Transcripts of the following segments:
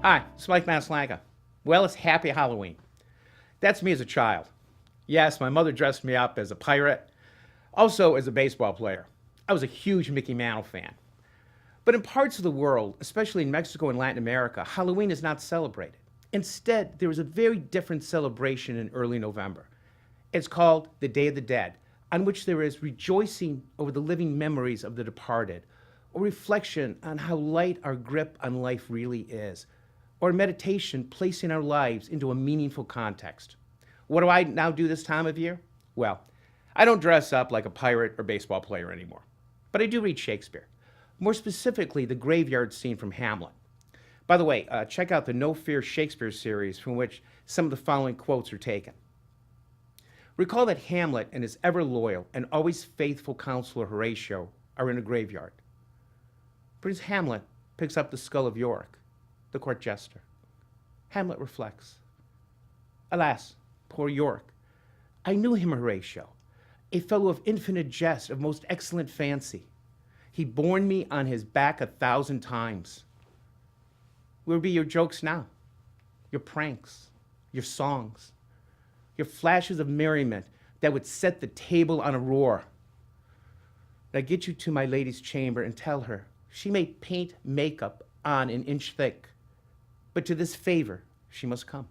Hi, it's Mike Maslanka. Well, it's Happy Halloween. That's me as a child. Yes, my mother dressed me up as a pirate, also as a baseball player. I was a huge Mickey Mantle fan. But in parts of the world, especially in Mexico and Latin America, Halloween is not celebrated. Instead, there is a very different celebration in early November. It's called the Day of the Dead, on which there is rejoicing over the living memories of the departed, or reflection on how light our grip on life really is, or meditation placing our lives into a meaningful context. What do I now do this time of year? Well, I don't dress up like a pirate or baseball player anymore, but I do read Shakespeare. More specifically, the graveyard scene from Hamlet. By the way, check out the No Fear Shakespeare series from which some of the following quotes are taken. Recall that Hamlet and his ever loyal and always faithful counselor Horatio are in a graveyard. Prince Hamlet picks up the skull of Yorick, the court jester. Hamlet reflects, "Alas, poor Yorick, I knew him, Horatio, a fellow of infinite jest, of most excellent fancy. He borne me on his back 1,000 times. Where be your jokes now? Your pranks, your songs, your flashes of merriment that would set the table on a roar? Now get you to my lady's chamber and tell her she may paint makeup on an inch thick, but to this favor she must come."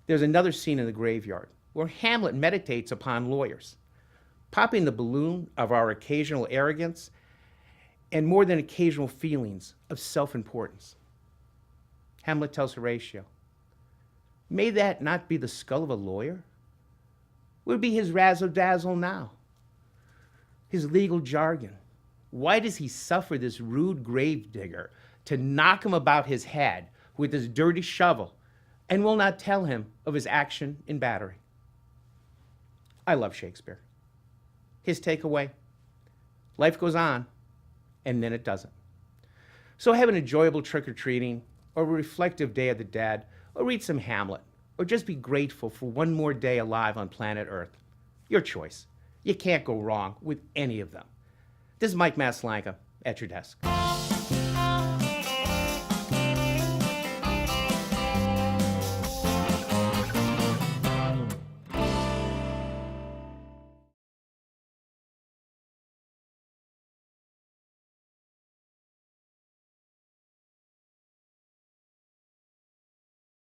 There's another scene in the graveyard where Hamlet meditates upon lawyers, popping the balloon of our occasional arrogance and more than occasional feelings of self-importance. Hamlet tells Horatio, "May that not be the skull of a lawyer? Would be his razzle-dazzle now? His legal jargon. Why does he suffer this rude gravedigger to knock him about his head with his dirty shovel and will not tell him of his action in battery?" I love Shakespeare. His takeaway: life goes on, and then it doesn't. So have an enjoyable trick-or-treating, or a reflective Day of the Dead, or read some Hamlet, or just be grateful for one more day alive on planet Earth. Your choice. You can't go wrong with any of them. This is Mike Maslanka at your desk.